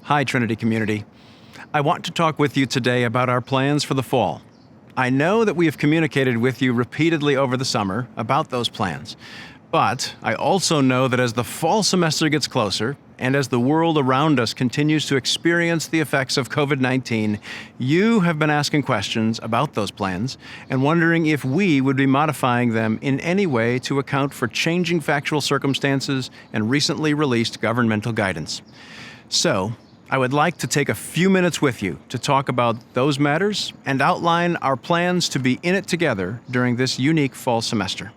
Hi, Trinity community. I want to talk with you today about our plans for the fall. I know that we have communicated with you repeatedly over the summer about those plans, but I also know that as the fall semester gets closer, and as the world around us continues to experience the effects of COVID-19, you have been asking questions about those plans and wondering if we would be modifying them in any way to account for changing factual circumstances and recently released governmental guidance. So, I would like to take a few minutes with you to talk about those matters and outline our plans to be in it together during this unique fall semester.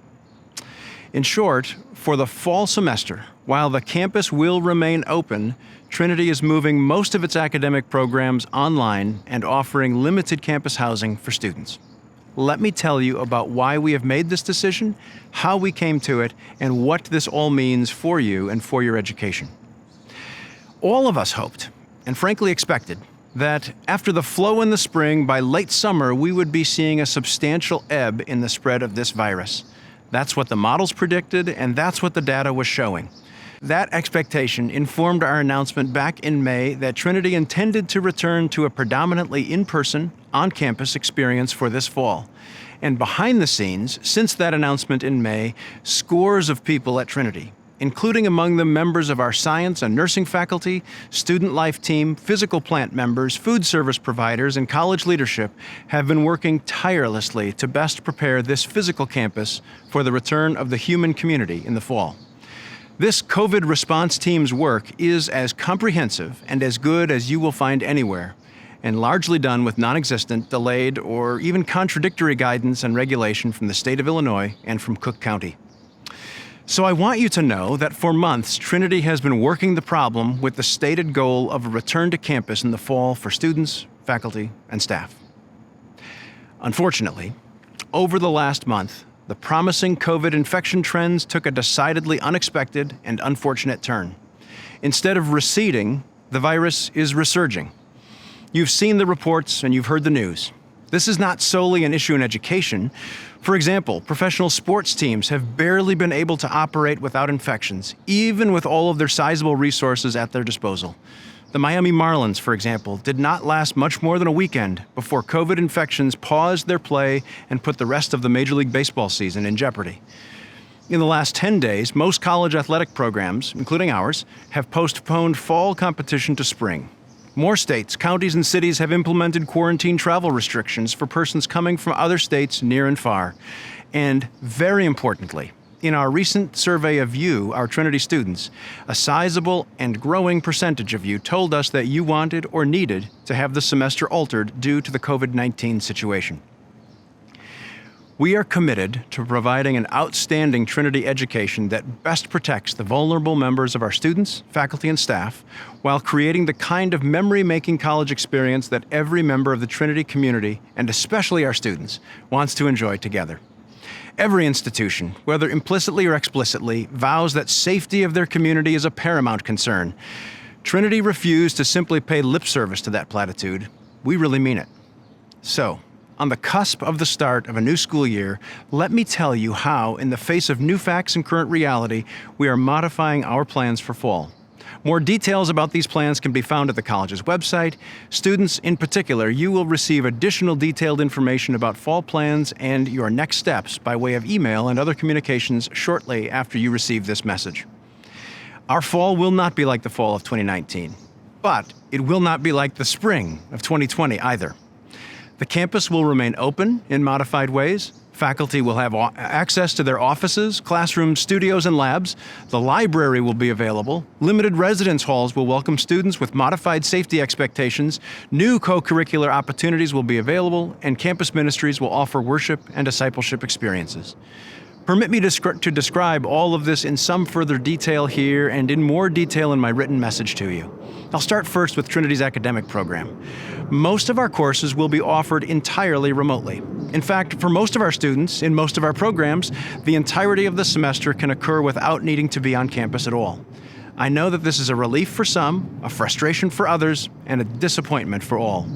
In short, for the fall semester, while the campus will remain open, Trinity is moving most of its academic programs online and offering limited campus housing for students. Let me tell you about why we have made this decision, how we came to it, and what this all means for you and for your education. All of us hoped, and frankly expected, that after the flow in the spring, by late summer, we would be seeing a substantial ebb in the spread of this virus. That's what the models predicted, and that's what the data was showing. That expectation informed our announcement back in May that Trinity intended to return to a predominantly in-person, on-campus experience for this fall. And behind the scenes, since that announcement in May, scores of people at Trinity, including among them members of our science and nursing faculty, student life team, physical plant members, food service providers, and college leadership, have been working tirelessly to best prepare this physical campus for the return of the human community in the fall. This COVID response team's work is as comprehensive and as good as you will find anywhere, and largely done with non-existent, delayed, or even contradictory guidance and regulation from the state of Illinois and from Cook County. So I want you to know that for months, Trinity has been working the problem with the stated goal of a return to campus in the fall for students, faculty, and staff. Unfortunately, over the last month, the promising COVID infection trends took a decidedly unexpected and unfortunate turn. Instead of receding, the virus is resurging. You've seen the reports and you've heard the news. This is not solely an issue in education. For example, professional sports teams have barely been able to operate without infections, even with all of their sizable resources at their disposal. The Miami Marlins, for example, did not last much more than a weekend before COVID infections paused their play and put the rest of the Major League Baseball season in jeopardy. In the last 10 days, most college athletic programs, including ours, have postponed fall competition to spring. More states, counties, and cities have implemented quarantine travel restrictions for persons coming from other states near and far. And very importantly, in our recent survey of you, our Trinity students, a sizable and growing percentage of you told us that you wanted or needed to have the semester altered due to the COVID-19 situation. We are committed to providing an outstanding Trinity education that best protects the vulnerable members of our students, faculty, and staff, while creating the kind of memory-making college experience that every member of the Trinity community, and especially our students, wants to enjoy together. Every institution, whether implicitly or explicitly, vows that safety of their community is a paramount concern. Trinity refused to simply pay lip service to that platitude. We really mean it. So, on the cusp of the start of a new school year, let me tell you how, in the face of new facts and current reality, we are modifying our plans for fall. More details about these plans can be found at the college's website. Students in particular, you will receive additional detailed information about fall plans and your next steps by way of email and other communications shortly after you receive this message. Our fall will not be like the fall of 2019, but it will not be like the spring of 2020 either. The campus will remain open in modified ways. Faculty will have access to their offices, classrooms, studios, and labs. The library will be available. Limited residence halls will welcome students with modified safety expectations. New co-curricular opportunities will be available, and campus ministries will offer worship and discipleship experiences. Permit me to describe all of this in some further detail here and in more detail in my written message to you. I'll start first with Trinity's academic program. Most of our courses will be offered entirely remotely. In fact, for most of our students, in most of our programs, the entirety of the semester can occur without needing to be on campus at all. I know that this is a relief for some, a frustration for others, and a disappointment for all.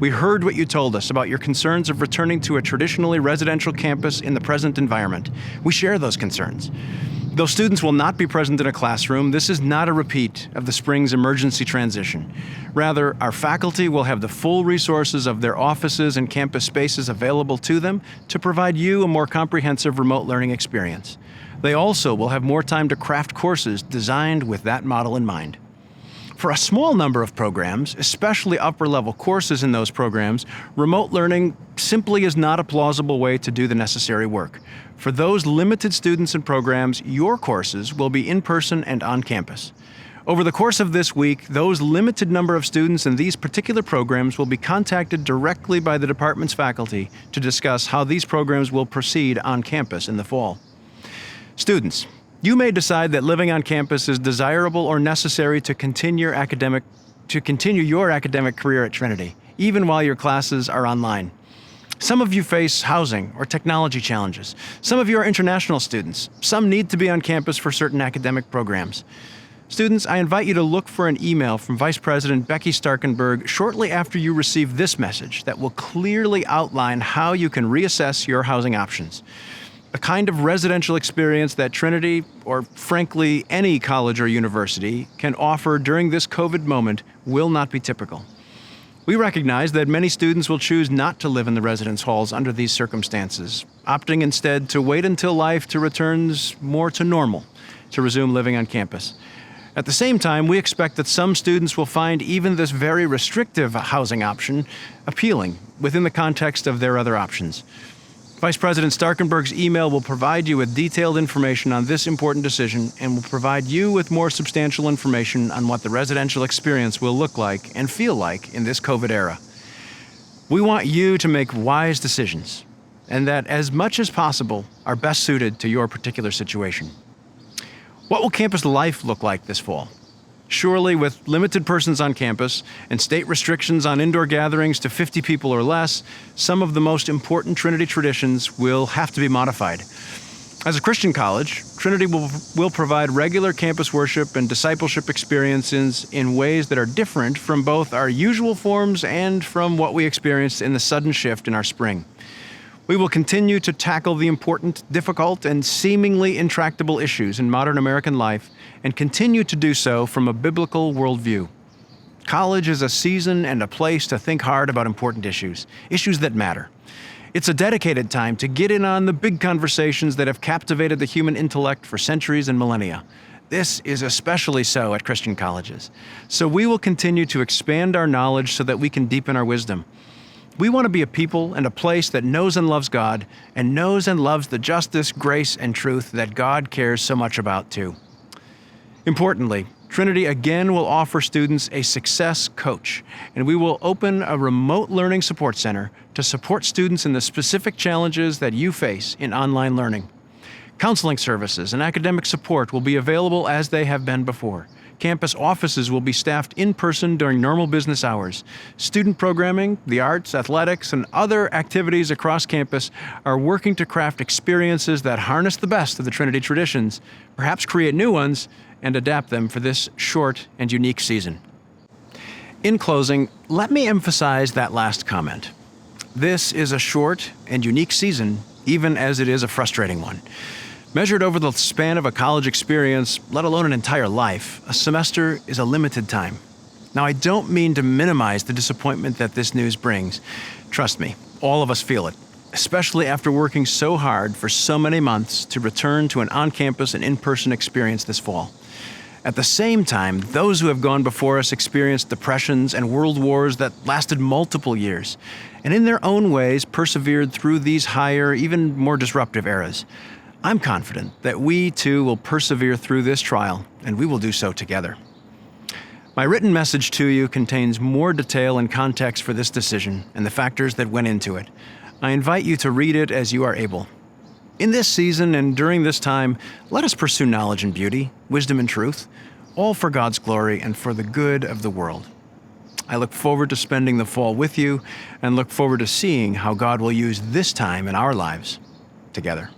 We heard what you told us about your concerns of returning to a traditionally residential campus in the present environment. We share those concerns. Though students will not be present in a classroom, this is not a repeat of the spring's emergency transition. Rather, our faculty will have the full resources of their offices and campus spaces available to them to provide you a more comprehensive remote learning experience. They also will have more time to craft courses designed with that model in mind. For a small number of programs, especially upper-level courses in those programs, remote learning simply is not a plausible way to do the necessary work. For those limited students and programs, your courses will be in person and on campus. Over the course of this week, those limited number of students in these particular programs will be contacted directly by the department's faculty to discuss how these programs will proceed on campus in the fall. Students, you may decide that living on campus is desirable or necessary to continue your academic career at Trinity, even while your classes are online. Some of you face housing or technology challenges. Some of you are international students. Some need to be on campus for certain academic programs. Students, I invite you to look for an email from Vice President Becky Starkenberg shortly after you receive this message that will clearly outline how you can reassess your housing options. A kind of residential experience that Trinity, or frankly any college or university, can offer during this COVID moment will not be typical. We recognize that many students will choose not to live in the residence halls under these circumstances, opting instead to wait until life returns more to normal to resume living on campus. At the same time, we expect that some students will find even this very restrictive housing option appealing within the context of their other options. Vice President Starkenberg's email will provide you with detailed information on this important decision and will provide you with more substantial information on what the residential experience will look like and feel like in this COVID era. We want you to make wise decisions and that, as much as possible, are best suited to your particular situation. What will campus life look like this fall? Surely, with limited persons on campus and state restrictions on indoor gatherings to 50 people or less, some of the most important Trinity traditions will have to be modified. As a Christian college, Trinity will provide regular campus worship and discipleship experiences in ways that are different from both our usual forms and from what we experienced in the sudden shift in our spring. We will continue to tackle the important, difficult, and seemingly intractable issues in modern American life and continue to do so from a biblical worldview. College is a season and a place to think hard about important issues that matter. It's a dedicated time to get in on the big conversations that have captivated the human intellect for centuries and millennia. This is especially so at Christian colleges. So we will continue to expand our knowledge so that we can deepen our wisdom. We want to be a people and a place that knows and loves God and knows and loves the justice, grace, and truth that God cares so much about too. Importantly, Trinity again will offer students a success coach, and we will open a remote learning support center to support students in the specific challenges that you face in online learning. Counseling services and academic support will be available as they have been before. Campus offices will be staffed in person during normal business hours. Student programming, the arts, athletics, and other activities across campus are working to craft experiences that harness the best of the Trinity traditions, perhaps create new ones, and adapt them for this short and unique season. In closing, let me emphasize that last comment. This is a short and unique season, even as it is a frustrating one. Measured over the span of a college experience, let alone an entire life, a semester is a limited time. Now, I don't mean to minimize the disappointment that this news brings. Trust me, all of us feel it, especially after working so hard for so many months to return to an on-campus and in-person experience this fall. At the same time, those who have gone before us experienced depressions and world wars that lasted multiple years, and in their own ways persevered through these higher, even more disruptive eras. I'm confident that we too will persevere through this trial, and we will do so together. My written message to you contains more detail and context for this decision and the factors that went into it. I invite you to read it as you are able. In this season and during this time, let us pursue knowledge and beauty, wisdom and truth, all for God's glory and for the good of the world. I look forward to spending the fall with you and look forward to seeing how God will use this time in our lives together.